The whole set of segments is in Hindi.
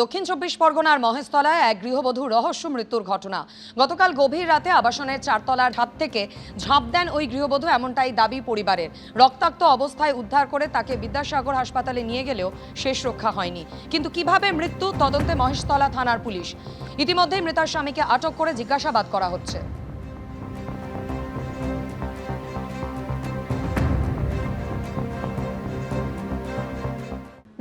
দক্ষিণ চব্বিশ পরগনার মহেশতলায় এক গৃহবধূর রহস্য মৃত্যুর ঘটনা। গতকাল গভীর রাতে আবাসনের 4 তলার ছাদ থেকে ঝাঁপ দেন ওই গৃহবধূ, এমনটাই দাবি পরিবারের। রক্তাক্ত অবস্থায় উদ্ধার করে তাকে বিদ্যাসাগর হাসপাতালে নিয়ে গেলেও শেষ রক্ষা হয়নি। কিন্তু কিভাবে মৃত্যু, তদন্তে মহেশতলা থানার পুলিশ। ইতিমধ্যেই মৃতার স্বামীকে আটক করে জিজ্ঞাসাবাদ করা হচ্ছে।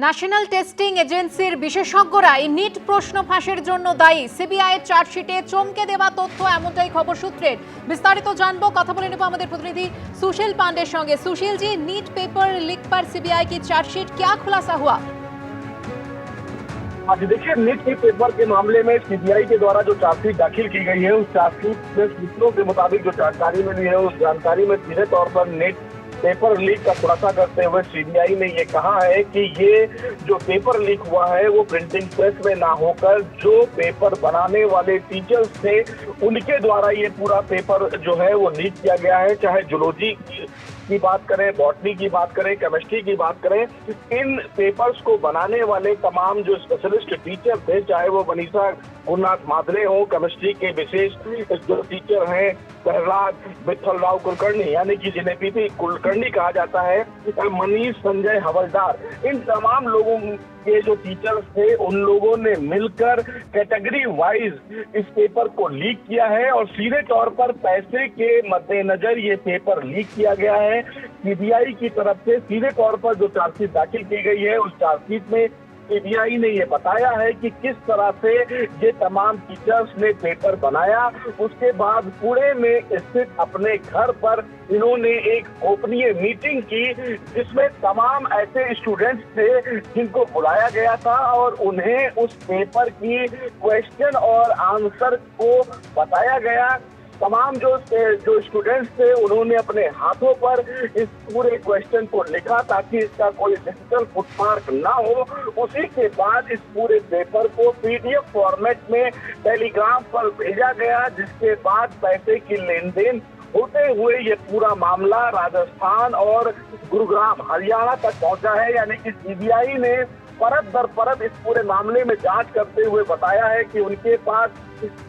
ন্যাশনাল টেস্টিং এজেন্সির বিশেষজ্ঞরাই নিট প্রশ্ন ফাঁসের জন্য দায়ী। সিবিআইয়ের চার্জশিটে চমকে দেওয়া তথ্য, এমনটাই খবর সূত্রের। বিস্তারিত জানবো, কথা বলে নেব আমাদের প্রতিনিধি सुशील पांडेर संगे। Sushil ji, NEET paper leak पर सीबीआई की चार्जशीट, क्या खुलासा हुआ? आज देखिए, नीट के पेपर के मामले में सीबीआई के द्वारा जो चार्जशीट दाखिल की गई है, उस चार्जशीट में सूत्रों के मुताबिक जो जानकारी मिली है, उस जानकारी में सीधे तौर पर नीट पेपर लीक का खुलासा करते हुए सीबीआई ने ये कहा है कि ये जो पेपर लीक हुआ है वो प्रिंटिंग प्रेस में ना होकर जो पेपर बनाने वाले टीचर्स थे उनके द्वारा ये पूरा पेपर जो है वो लीक किया गया है। चाहे जूलॉजी की बात करें, बॉटनी की बात करें, केमिस्ट्री की बात करें, इन पेपर्स को बनाने वाले तमाम जो स्पेशलिस्ट टीचर थे, चाहे वो मनीषा गुरुनाथ मादरे हो, केमिस्ट्री के विशेष जो टीचर हैं प्रहलाद विठल राव कुलकर्णी, यानी कि जिन्हें पीपी कुलकर्णी कहा जाता है, मनीष संजय हवलदार, इन तमाम लोगों के जो टीचर्स थे उन लोगों ने मिलकर कैटेगरी वाइज इस पेपर को लीक किया है और सीधे तौर पर पैसे के मद्देनजर ये पेपर लीक किया गया है। सीबीआई की तरफ से सीधे तौर पर जो चार्जशीट दाखिल की गई है, उस चार्जशीट में सीबीआई ने ये बताया है कि किस तरह से ये तमाम टीचर्स ने पेपर बनाया। उसके बाद पुणे में स्थित अपने घर पर इन्होंने एक गोपनीय मीटिंग की, जिसमें तमाम ऐसे स्टूडेंट्स थे जिनको बुलाया गया था और उन्हें उस पेपर की क्वेश्चन और आंसर को बताया गया। तमाम जो स्टूडेंट्स थे उन्होंने अपने हाथों पर इस पूरे क्वेश्चन को लिखा ताकि इसका कोई डिजिटल फुटमार्क ना हो। उसी के बाद इस पूरे पेपर को पीडीएफ फॉर्मेट में टेलीग्राम पर भेजा गया, जिसके बाद पैसे की लेन देन होते हुए ये पूरा मामला राजस्थान और गुरुग्राम हरियाणा तक पहुंचा है। यानी कि सीबीआई ने परत दर परत इस पूरे मामले में जांच करते हुए बताया है कि उनके पास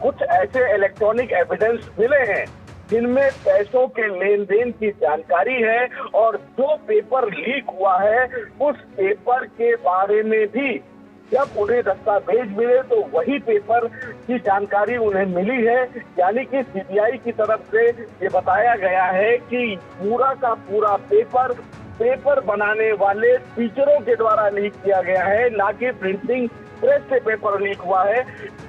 कुछ ऐसे इलेक्ट्रॉनिक एविडेंस मिले हैं जिनमें पैसों के लेन देन की जानकारी है और जो पेपर लीक हुआ है उस पेपर के बारे में भी जब उन्हें दस्तावेज मिले तो वही पेपर की जानकारी उन्हें मिली है। यानी कि सीबीआई की तरफ से ये बताया गया है कि पूरा का पूरा पेपर बनाने वाले टीचरों के द्वारा लीक किया गया है, ना कि प्रिंटिंग प्रेस से पेपर लीक हुआ है।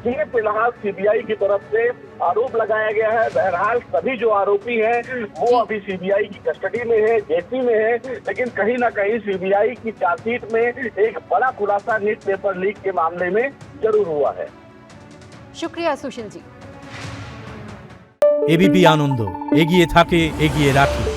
ये फिलहाल सीबीआई की तरफ से आरोप लगाया गया है। बहरहाल सभी जो आरोपी हैं वो अभी सीबीआई की कस्टडी में है, जेसी में है, लेकिन कहीं ना कहीं सीबीआई की चार्जशीट में एक बड़ा खुलासा नीट पेपर लीक के मामले में जरूर हुआ है। शुक्रिया सुशील जी। एबीपी आनंद एगिए थाके एगिए राखे।